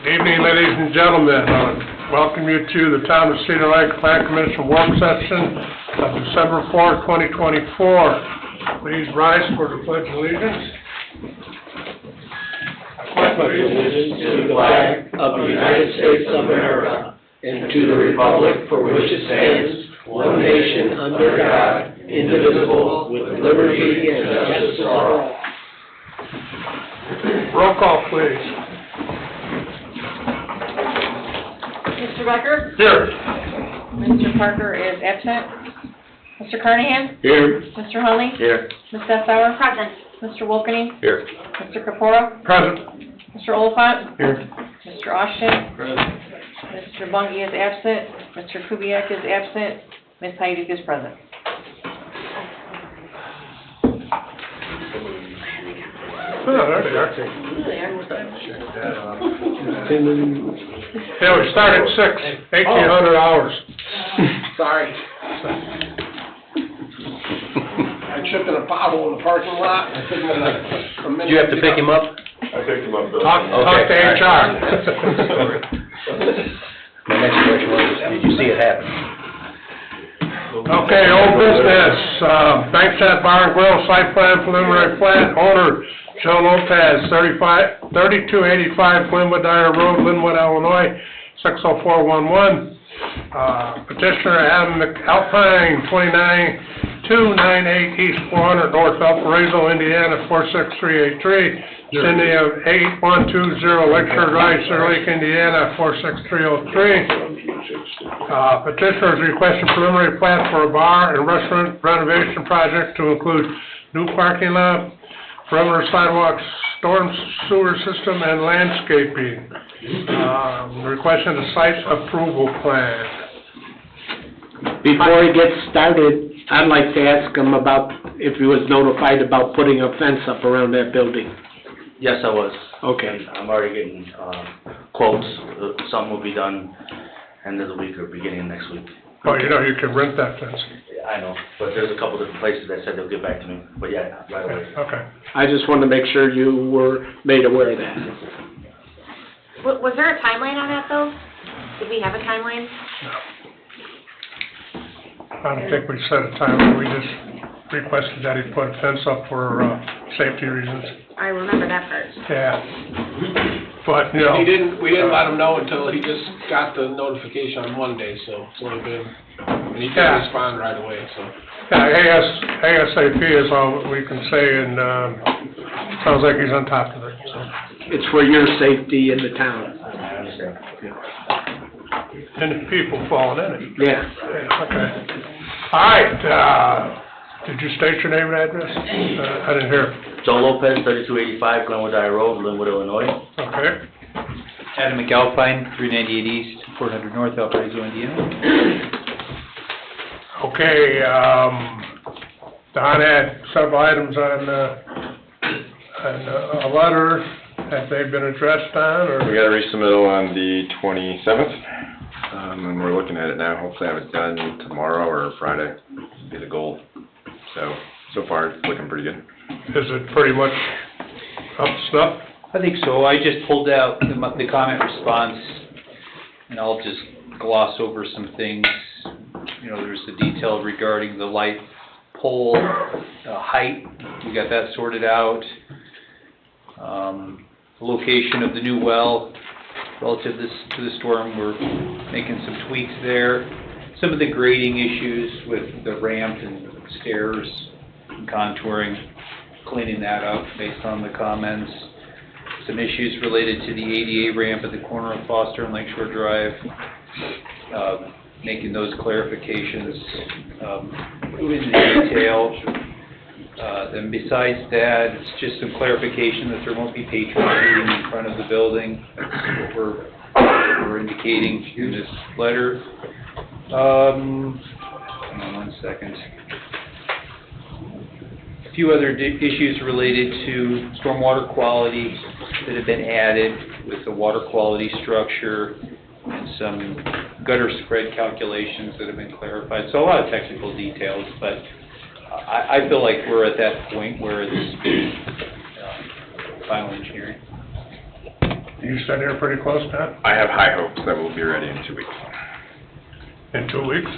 Evening, ladies and gentlemen. Welcome you to the Town of Cedar Lake Plan Commission work session of December 4, 2024. Please rise for the Pledge of Allegiance. I pledge allegiance to the flag of the United States of America and to the republic for which it stands, one nation under God, indivisible, with liberty and justice for all. Roll call, please. Mr. Becker? Here. Mr. Parker is absent. Mr. Carnahan? Here. Mr. Hunley? Here. Ms. Dessauer? Present. Mr. Wolkening? Here. Mr. Capora? Present. Mr. Oliphant? Here. Mr. Austin? Present. Mr. Bungie is absent. Mr. Kubiak is absent. Ms. Heidig is present. Oh, there they are. Yeah, we start at 6, 1,800 hours. Sorry. I tripped in a pothole in the parking lot. I couldn't get a minute. Did you have to pick him up? I picked him up, Bill. Talk to HR. My next question was, did you see it happen? Okay, old business, Bankside Bar and Grill, site plan, preliminary plat, owner Joe Lopez, 3285 Glenwood Dyer Road, Linwood, Illinois, 60411. Petitioner Adam McAlpine, 29298 East 400 North Valparaiso, Indiana, 46383. Cindy of 8120 Lakeshore Drive, Cedar Lake, Indiana, 46303. Petitioner is requesting preliminary plat for a bar and restaurant renovation project to include new parking lot, perimeter sidewalks, storm sewer system, and landscaping. Requesting a site approval plan. Before he gets started, I'd like to ask him about if he was notified about putting a fence up around that building. Yes, I was. Okay. I'm already getting quotes. Something will be done end of the week or beginning of next week. Oh, you know, you can rent that fence. I know, but there's a couple different places that said they'll get back to me. But yeah, right away. Okay. I just wanted to make sure you were made aware of that. Was there a timeline on that, though? Did we have a timeline? I don't think we set a time, we just requested that he put a fence up for safety reasons. I remember that part. Yeah. But, you know. We didn't let him know until he just got the notification on Monday, so it's only been, and he didn't Yeah. respond right away, so. Yeah, ASAP is all we can say, and sounds like he's on top of it, so. It's for your safety in the town. I understand. And the people falling in it. Yeah. Yeah, okay. All right, did you state your name and address? I didn't hear. Joe Lopez, 3285 Glenwood Dyer Road, Linwood, Illinois. Okay. Adam McAlpine, 398 East, 400 North, Valparaiso, Indiana. Okay, Don had several items on a letter. Have they been addressed on, or? We got a resubmittal on the 27th, and we're looking at it now. Hopefully have it done tomorrow or Friday, would be the goal. So far, it's looking pretty good. Is it pretty much up to snuff? I think so. I just pulled out the comment response, and I'll just gloss over some things. You know, there's the detail regarding the light pole height. We got that sorted out. The location of the new well relative to the storm, we're making some tweaks there. Some of the grading issues with the ramp and stairs and contouring, cleaning that up based on the comments. Some issues related to the ADA ramp at the corner of Foster and Lakeshore Drive, making those clarifications, moving into detail. Then besides that, it's just some clarification that there won't be patrons meeting in front of the building. That's what we're indicating in this letter. Hang on one second. A few other issues related to stormwater quality that have been added with the water quality structure and some gutter spread calculations that have been clarified. So a lot of technical details, but I feel like we're at that point where it's final engineering. You said you're pretty close, Pat? I have high hopes that we'll be ready in 2 weeks. In 2 weeks?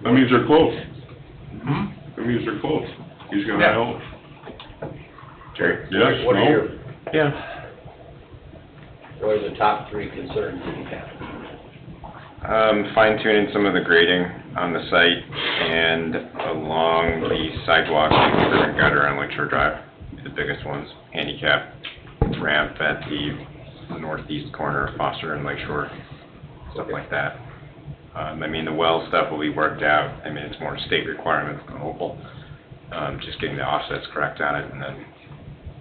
That means they're close. Hmm? That means they're close. He's got high hopes. Jerry? Yes, What are no? your, Yeah. what are the top three concerns that you have? Fine tuning some of the grading on the site and along the sidewalk and curb and gutter on Lakeshore Drive, the biggest ones. Handicap ramp at the northeast corner of Foster and Lakeshore, stuff like that. I mean, the well stuff will be worked out. I mean, it's more state requirements than local. Just getting the offsets correct on it, and then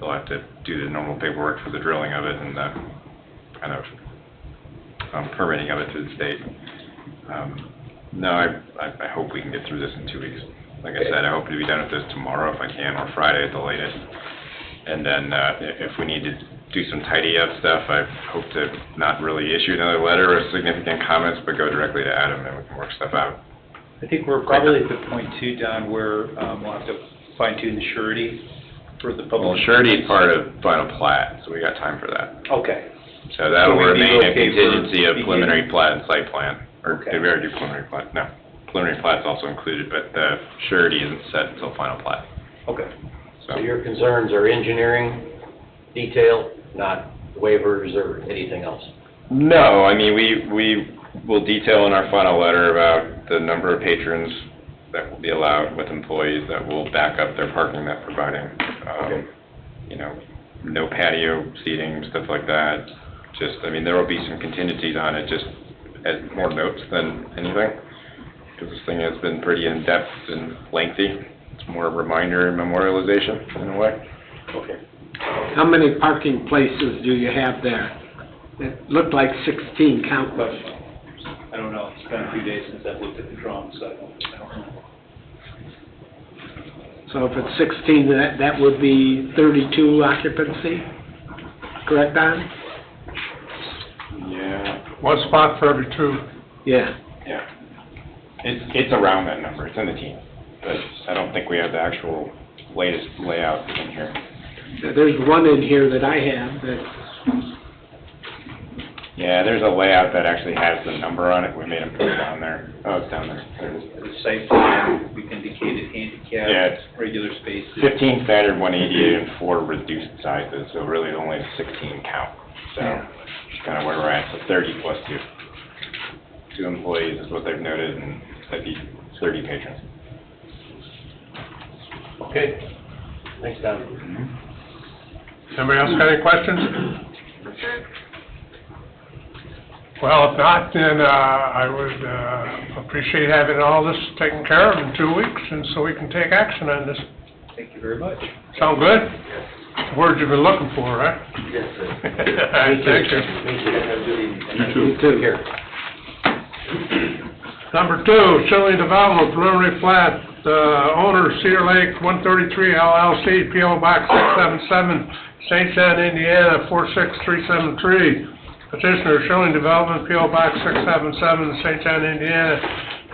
they'll have to do the normal paperwork for the drilling of it and the kind of permitting of it through the state. No, I hope we can get through this in 2 weeks. Like I said, I hope to be done with this tomorrow if I can, or Friday at the latest. And then, if we need to do some tidy up stuff, I hope to not really issue another letter with significant comments, but go directly to Adam and we can work stuff out. I think we're probably at the point too, Don, where we'll have to fine tune the surety for the public. Well, surety is part of final plat, so we got time for that. Okay. So that'll So we'd be remain a okay for contingency of beginning. preliminary plat and site plan. Or Okay. did we already do preliminary plat? No. Preliminary plat's also included, but the surety isn't set until final plat. Okay. So your concerns are engineering, detail, not waivers or anything else? No, I mean, we will detail in our final letter about the number of patrons that will be allowed with employees that will back up their parking that providing. You know, no patio seating, stuff like that. Just, I mean, there will be some contingencies on it, just as more notes than anything. Because this thing has been pretty in-depth and lengthy. It's more a reminder and memorialization in a way. Okay. How many parking places do you have there? It looked like 16 countless. I don't know, it's been a few days since I've looked at the drawings, so I don't know. So if it's 16, that would be 32 occupancy, correct, Don? Yeah. One spot for every two. Yeah. Yeah. It's around that number, it's in the team, but I don't think we have the actual latest layout in here. There's one in here that I have that, Yeah, there's a layout that actually has the number on it, we made them put it down there. Oh, it's down there, there it is. The site plan, we've indicated Yeah, handicap, it's regular spaces. 15 standard, 188, and 4 reduced sizes, so really only 16 count. So, that's kind of where we're at, so 30 plus 2. 2 employees is what they've noted, and that'd be 30 patrons. Okay. Thanks, Don. Anybody else got any questions? Well, if not, then, I would, appreciate having all this taken care of in 2 weeks, and so we can take action on this. Thank you very much. Sound good? Word you've been looking for, right? Yes, sir. Thank you. Thank you. Have a good evening. You too. Take care. Number 2, Shirley Development preliminary plat, owner Cedar Lake 133 LLC, PO Box 677, St. John, Indiana 46373. Petitioner Shirley Development, PO Box 677, St. John, Indiana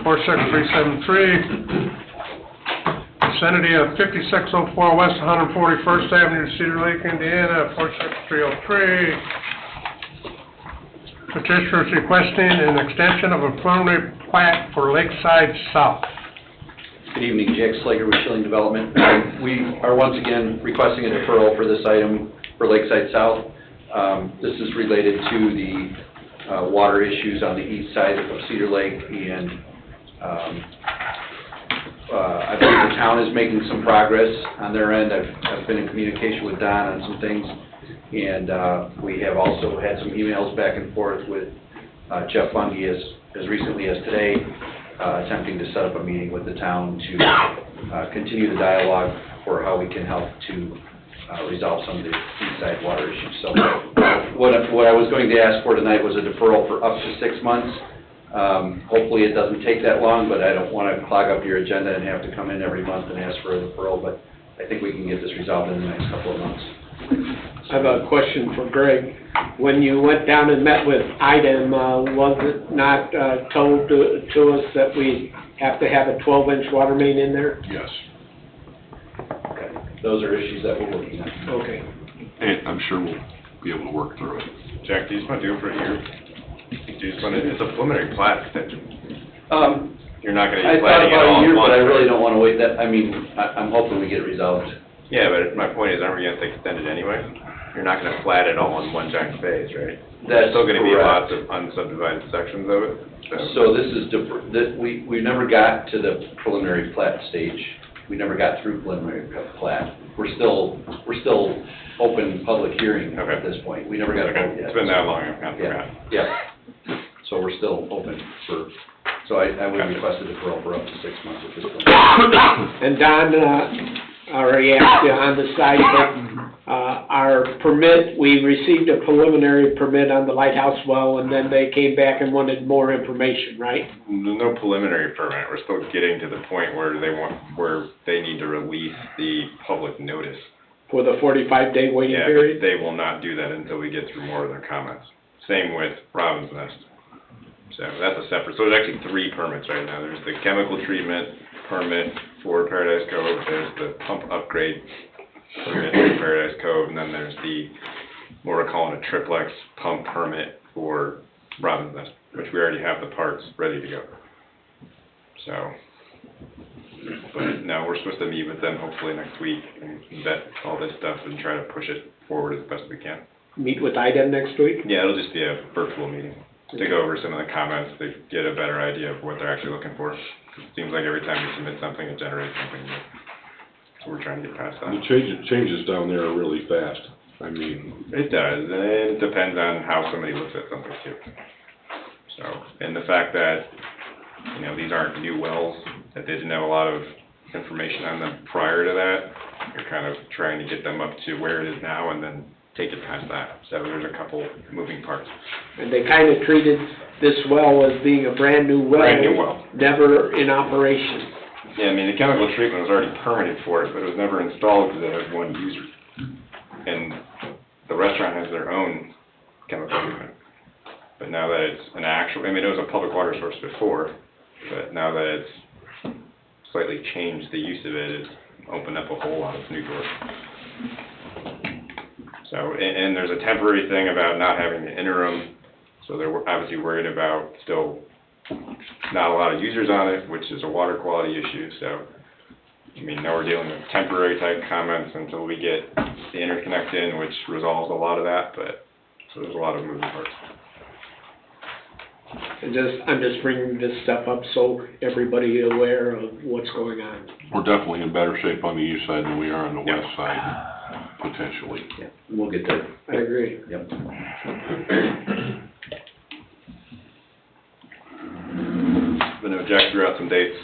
46373. Vicinity of 5604 West 141st Avenue, Cedar Lake, Indiana 46303. Petitioner is requesting an extension of a preliminary plat for Lakeside South. Good evening, Jack Slager with Schilling Development. We are once again requesting a deferral for this item for Lakeside South. This is related to the water issues on the east side of Cedar Lake, and I believe the town is making some progress on their end. I've been in communication with Don on some things, and we have also had some emails back and forth with Jeff Bungie as recently as today, attempting to set up a meeting with the town to continue the dialogue for how we can help to resolve some of the east side water issues. So what I was going to ask for tonight was a deferral for up to 6 months. Hopefully it doesn't take that long, but I don't want to clog up your agenda and have to come in every month and ask for a deferral, but I think we can get this resolved in the next couple of months. I have a question for Greg. When you went down and met with IDEM, was it not told to us that we have to have a 12-inch water main in there? Yes. Okay. Those are issues that we're working on. Okay. And I'm sure we'll be able to work through it. Jack, do you just wanna do it for a year? Do you just wanna, it's a preliminary plat extension. You're not gonna I be thought platting it all about a at year, once. but I really don't wanna wait that, I mean, I'm hoping we get it resolved. Yeah, but my point is, aren't we gonna have to extend it anyway? You're not gonna plat it all in one giant phase, right? There's That's still gonna be correct. lots of unsubdivided sections of it, so. So this is, we never got to the preliminary plat stage. We never got through preliminary plat. We're still open public hearing Okay. at this point. We never got a Okay, vote yet. it's been that long, I've kind of forgot. Yeah. So we're still open for, so I would Okay. request a deferral for up to 6 months at this point. And Don, already asked you on the side, but, our permit, we received a preliminary permit on the lighthouse well, and then they came back and wanted more information, right? There's no preliminary permit, we're still getting to the point where they need to release the public notice. For the 45-day waiting Yeah, period? but they will not do that until we get through more of their comments. Same with Robin's Nest. So that's a separate, so there's actually 3 permits right now. There's the chemical treatment permit for Paradise Cove, there's the pump upgrade permit for Paradise Cove, and then there's the, what we're calling a triplex pump permit for Robin's Nest, which we already have the parts ready to go. So, but no, we're supposed to meet with them hopefully next week and vet all this stuff and try to push it forward as best we can. Meet with IDEM next week? Yeah, it'll just be a virtual meeting to go over some of the comments, to get a better idea of what they're actually looking for. It seems like every time we submit something, it generates something new. So we're trying to get past that. The changes down there are really fast. I mean, It does, and it depends on how somebody looks at something too. So, and the fact that, you know, these aren't new wells, that they didn't have a lot of information on them prior to that, you're kind of trying to get them up to where it is now and then take it past that. So there's a couple moving parts. And they kind of treated this well as being a brand-new well. Brand new well. Never in operation. Yeah, I mean, the chemical treatment was already permitted for it, but it was never installed because it had one user. And the restaurant has their own chemical treatment. But now that it's an actual, I mean, it was a public water source before, but now that it's slightly changed the use of it, it's opened up a whole lot of new doors. So, and there's a temporary thing about not having the interim, so they're obviously worried about still not a lot of users on it, which is a water quality issue, so, I mean, now we're dealing with temporary type comments until we get the interconnect in, which resolves a lot of that, but, so there's a lot of moving parts. I'm just bringing this stuff up so everybody is aware of what's going on. we're definitely in better shape on the east side than we are on the Yeah. west side, potentially. Yeah, we'll get there. I agree. Yep. But no, Jack threw out some dates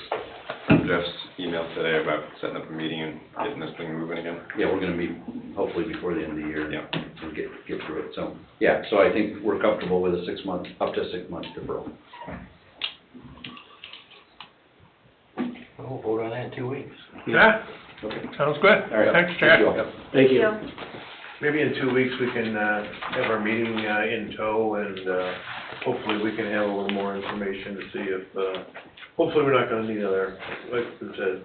from Jeff's email today about setting up a meeting and getting this thing moving again. Yeah, we're gonna meet hopefully before the end of the year. Yeah. And get through it, so, yeah, so I think we're comfortable with a 6 month, up to 6 months deferral. We'll vote on that in 2 weeks. Yeah, Okay. sounds good. All right. Thanks, Jack. Thank you all. Thank you. Maybe in 2 weeks, we can have our meeting in tow, and hopefully we can have a little more information to see if, hopefully we're not gonna need another, like I said,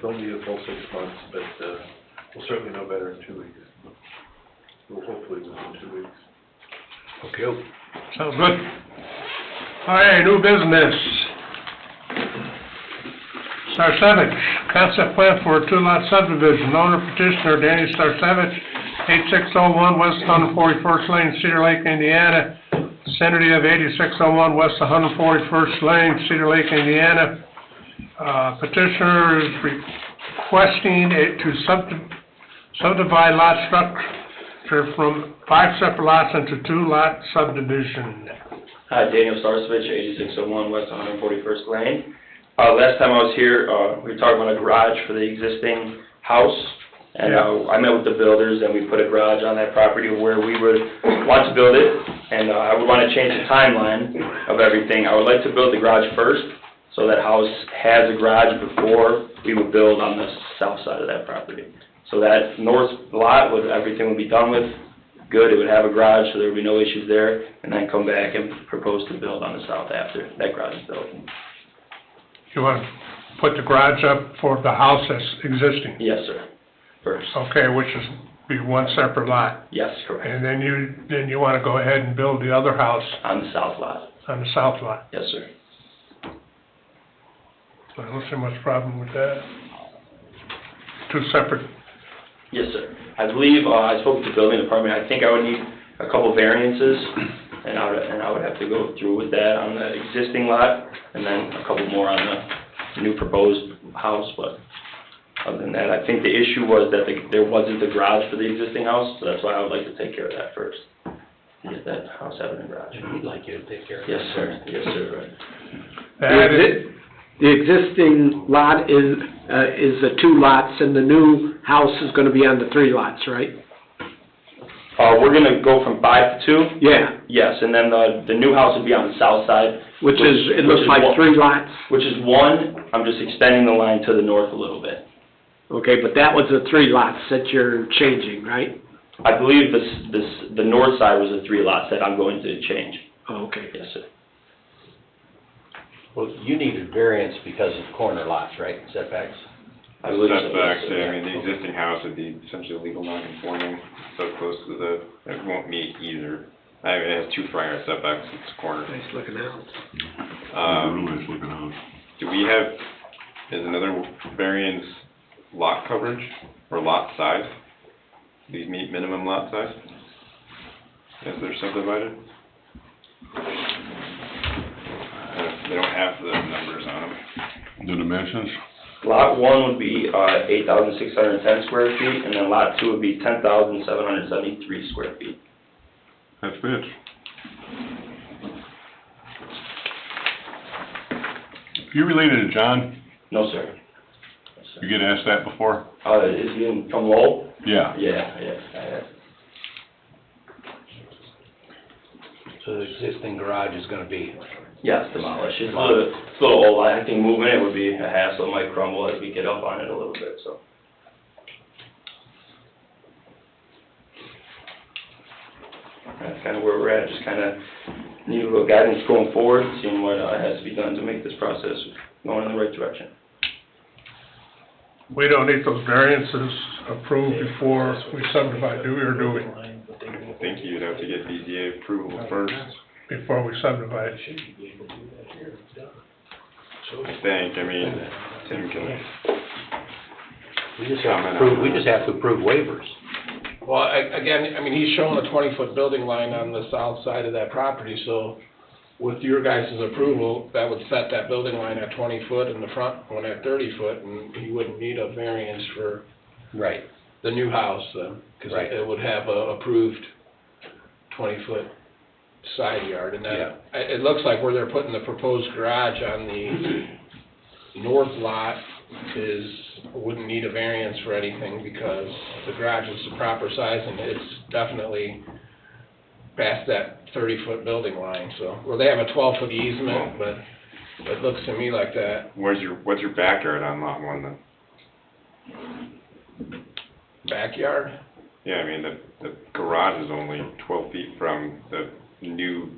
don't need a full 6 months, but we'll certainly know better in 2 weeks. Well, hopefully within 2 weeks. Okay. Sounds good. All right, new business. Starsevich, concept plan for a 2-lot subdivision. Owner petitioner Danny Starsevich, 8601 West 141st Lane, Cedar Lake, Indiana. Vicinity of 8601 West 141st Lane, Cedar Lake, Indiana. Petitioner is requesting to subdivide lot structure from 5 separate lots into 2-lot subdivision. Hi, Daniel Starsevich, 8601 West 141st Lane. Last time I was here, we were talking about a garage for the existing house, and I met with the builders, and we put a garage on that property where we would want to build it, and I would want to change the timeline of everything. I would like to build the garage first, so that house has a garage before we would build on the south side of that property. So that north lot, everything would be done with, good, it would have a garage, so there would be no issues there, and then come back and propose to build on the south after that garage is built. You want to put the garage up for the house that's existing? Yes, sir, first. Okay, which is be one separate lot. Yes, correct. And then you wanna go ahead and build the other house On the south lot. on the south lot. Yes, sir. So I don't see much problem with that. Two separate, Yes, sir. I believe, I spoke with the building department, I think I would need a couple variances, and I would have to go through with that on the existing lot, and then a couple more on the new proposed house, but other than that, I think the issue was that there wasn't a garage for the existing house, so that's why I would like to take care of that first. Get that house having a garage. We'd like you to take care of it. Yes, sir. Yes, sir, right. that is, The existing lot is the 2 lots, and the new house is gonna be on the 3 lots, right? We're gonna go from 5 to 2? Yeah, Yes, and then the new house would be on the south side. which is, it looks like one- 3 lots. Which is one, I'm just extending the line to the north a little bit. Okay, but that was the 3 lots that you're changing, right? I believe the north side was the 3 lots that I'm going to change. Oh, okay. Yes, sir. Well, you needed variance because of corner lots, right, setbacks? I believe so, Setbacks, yes, sir. yeah, I mean, the existing house would be essentially legal non-conforming, so close to it won't meet either. I mean, it has 2 front yard setbacks, it's corner. Nice looking house. Real nice looking house. Do we have, is another variance lot coverage or lot size? These meet minimum lot size? As they're subdivided? They don't have the numbers on them. The dimensions? Lot 1 would be 8,610 square feet, and then lot 2 would be 10,773 square feet. That fits. You related to John? No, sir. Yes, sir. You get asked that before? Is he from Lowell? Yeah. Yeah, I have. So the existing garage is gonna be, Yes, demolished. It's a little old. I think moving it would be a hassle. It might crumble as we get up on it a little bit, so. That's kind of where we're at, just kind of need a little guidance going forward, seeing what has to be done to make this process going in the right direction. we don't need those variances approved before we subdivide, do we, or do we? I think you'd have to get BZA approval first, Before we subdivide. I think, I mean, Tim can, we just have to approve waivers. Well, again, I mean, he's showing a 20-foot building line on the south side of that property, so with your guys' approval, that would set that building line at 20 foot and the front one at 30 foot, and he wouldn't need a variance for Right. the new house, because Right. it would have a approved 20-foot side yard, and that, it looks like where they're putting the proposed garage on the north lot wouldn't need a variance for anything, because the garage is the proper size, and it's definitely past that 30-foot building line, so, well, they have a 12-foot easement, but it looks to me like that what's your backyard on lot 1 then? backyard. Yeah, I mean, the garage is only 12 feet from the new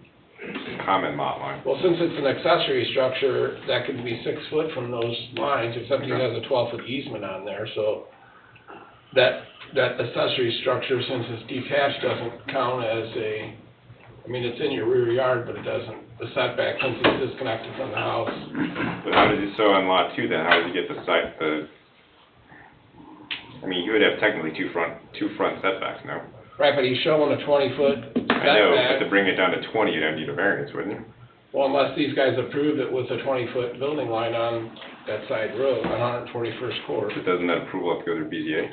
common lot line. Well, since it's an accessory structure, that could be 6 foot from those lines, except he has a 12-foot easement on there, so that accessory structure, since it's detached, doesn't count as I mean, it's in your rear yard, but it doesn't, the setback, since it's disconnected from the house. But how did you, so on lot 2 then, how did you get I mean, you would have technically two front setbacks, no? Right, but he's showing a 20-foot setback. I know, but to bring it down to 20, you'd have to need a variance, wouldn't you? Well, unless these guys approve it with a 20-foot building line on that side road, on 141st Court. But doesn't that approval have to go through BZA?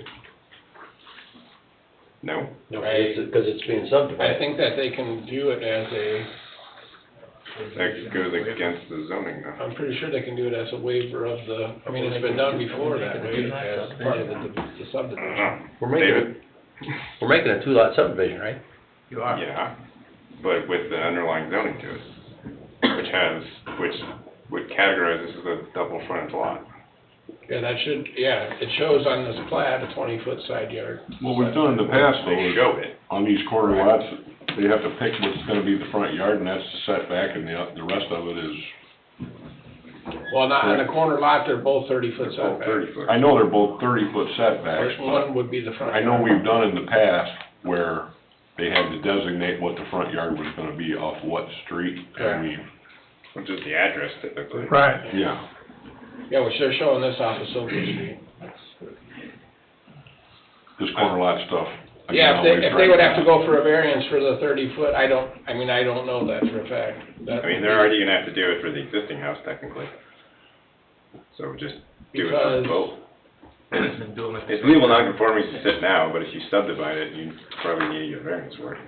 No? No, because it's being subdivided. I think that they can do it as That goes against the zoning though. I'm pretty sure they can do it as a waiver of I mean, it's been done before that way, as part of the subdivision. We're making a 2-lot subdivision, right? You are. Yeah, but with the underlying zoning to it, which would categorize this as a double frontage lot. Yeah, it shows on this plat a 20-foot side yard. What we've done in the past though They is, show it. on these corner lots, they have to pick what's gonna be the front yard, and that's the setback, and the rest of it is Well, not, on the corner lot, they're both 30-foot They're both setback. 30-foot. I know they're both 30-foot setbacks, Which one would be the front? I know we've done in the past where they had to designate what the front yard was gonna be off what street. I mean, Which is the address typically. Right. yeah. Yeah, which they're showing this off of Silver Street. This corner lot stuff. I Yeah, can always if they would have to recognize. go for a variance for the 30-foot, I don't know that for a fact. That I mean, would they're be- already gonna have to do it for the existing house technically. So just do it for Because- both. It's legal non-conforming to sit now, but if you subdivide it, you probably need a variance for it.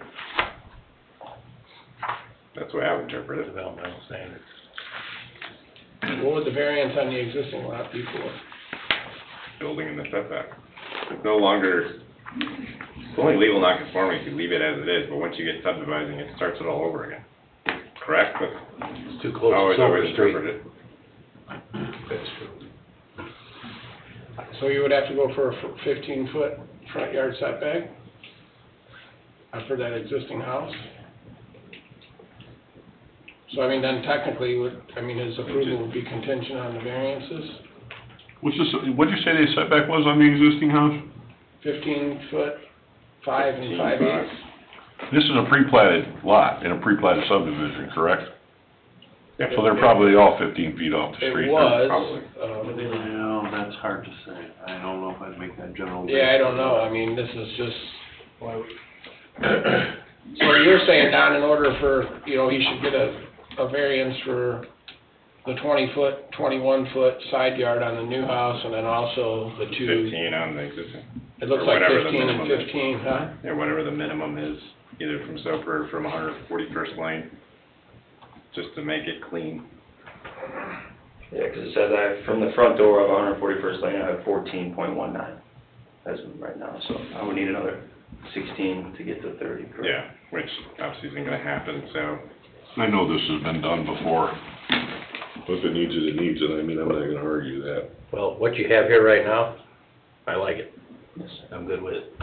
That's the way I would interpret it. Developmental standards. What would the variance on the existing lot be for? Building in the setback. It's no longer, it's only legal non-conforming if you leave it as it is, but once you get subdividing, it starts it all over again. Correct? But It's too close always, to Silver always Street. interpret it. That's true. So you would have to go for a 15-foot front yard setback? For that existing house? So I mean, then technically, his approval would be contingent on the variances? What'd you say the setback was on the existing house? 15-foot, 5 and 5/8? 15.5. This is a pre-platted lot in a pre-platted subdivision, correct? So they're probably all 15 feet off the street. It was. Probably. Well, that's hard to say. I don't know if I'd make that general. Yeah, I don't know, I mean, this is just, so you're saying, Don, in order for, he should get a variance for the 20-foot, 21-foot side yard on the new house, and then also the two, 15 on the existing. it looks or like whatever the 15 and minimum is. 15, huh? Yeah, whatever the minimum is, either from Soper or from 141st Lane, just to make it clean. Yeah, 'cause it says from the front door of 141st Lane, I have 14.19 as of right now, so I would need another 16 to get to 30, correct? Yeah, which obviously isn't gonna happen, so. I know this has been done before. If it needs it, it needs it. I mean, I'm not gonna argue that. Well, what you have here right now, I like it. I'm good with it.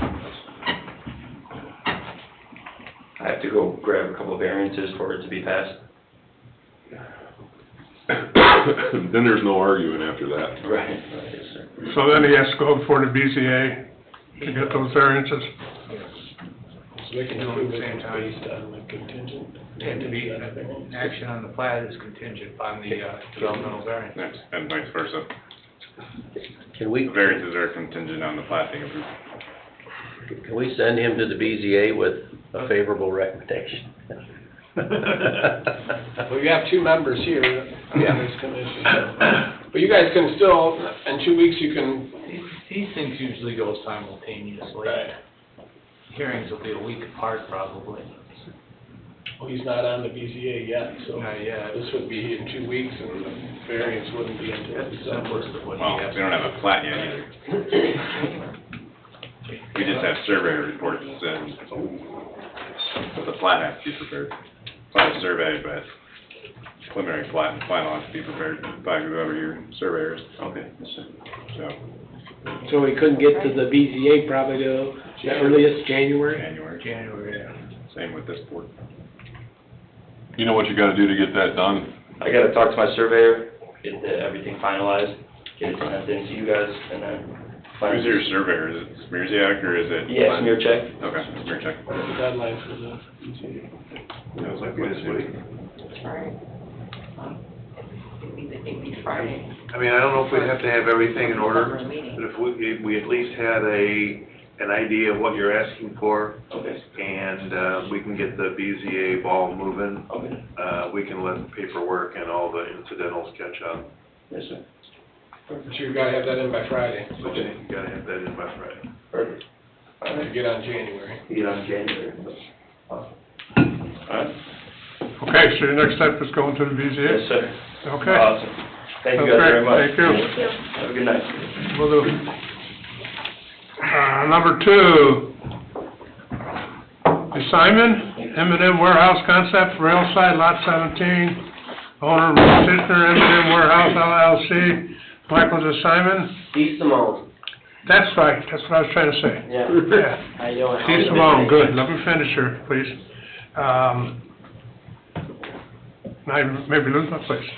I have to go grab a couple of variances for it to be passed. Then there's no arguing after that. Right, yes, sir. So then he has to go before the BZA to get those variances. So they can approve it based on the contingent. And to be, action on the plat is contingent upon the developmental variance. Next, and vice versa. Can we, The variances are contingent on the plat being approved. can we send him to the BZA with a favorable recommendation? Well, you have two members here on this commission, but you guys can still, in 2 weeks, you can. These things usually go simultaneously. Hearings will be a week apart probably. Well, he's not on the BZA yet, so. Not yet. This would be in 2 weeks, and the variance wouldn't be until That's the December. simplest of what Well, he has. we don't have a plat yet either. We just have survey reports and the plat has to be prepared. Plat is survey, but preliminary plat and final has to be prepared by whoever your surveyor is. Okay, yes, sir. So, So we couldn't get to the BZA probably till the earliest January? January, Yeah. same with this board. You know what you gotta do to get that done? I gotta talk to my surveyor, get everything finalized, get it sent in to you guys, and then. Who's your surveyor? Is it Smearziak or is it? Yeah, smear check. Okay, smear check. The deadline for the BZA. That was like this week. It'd be Friday. I mean, I don't know if we'd have to have everything in order, For a meeting. but if we at least had an idea of what you're asking for, Okay, and, we can get the BZA ball moving, okay, we can let the paperwork and all the incidentals catch up. yes, sir. But you gotta have that in by Friday, But you gotta have that in by Friday. Perfect. to get on January. Get on January. Awesome. Alright, Okay, so your next step is going to the BZA? yes, sir. Okay. Awesome. Thank you That's guys great. very much. Thank you. Thank you. Have a good night. Will do. Number 2, Simon, M&M Warehouse Concept, Railside, Lot 17, owner Tishner, M&M Warehouse LLC, Michael Simon. Steve Simone. That's right, that's what I was trying to say. Yeah. Yeah. How you doing? Steve Simone, good, let me finish here, please. I maybe lose my place.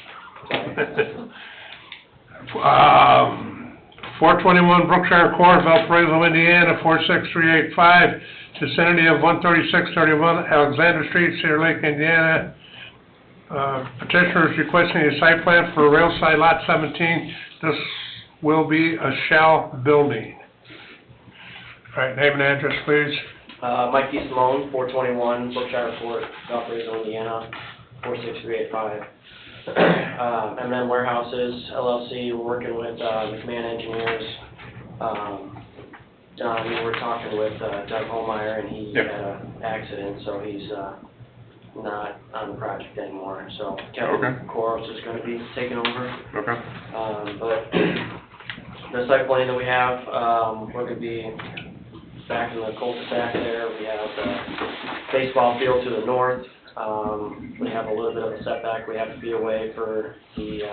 421 Brookshire Court, Valparaiso, Indiana, 46385, vicinity of 13631 Alexander Street, Cedar Lake, Indiana. Petitioner is requesting a site plan for Railside Lot 17. This will be a shell building. All right, name and address, please. Mike D. Simone, 421 Brookshire Court, Valparaiso, Indiana, 46385. M&M Warehouses LLC, we're working with McMahon Engineers. We were talking with Doug Holmeyer, and he had an accident, so he's not on the project anymore. So Kevin Koros is going to be taking over. But the site plan that we have, we're going to be back in the cul-de-sac there. We have the baseball field to the north. We have a little bit of a setback. We have to be away for the,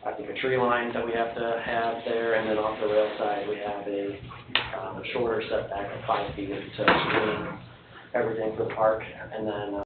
I think, a tree line that we have to have there. And then off the rail side, we have a shorter setback of 5 feet to screen everything for the park. And then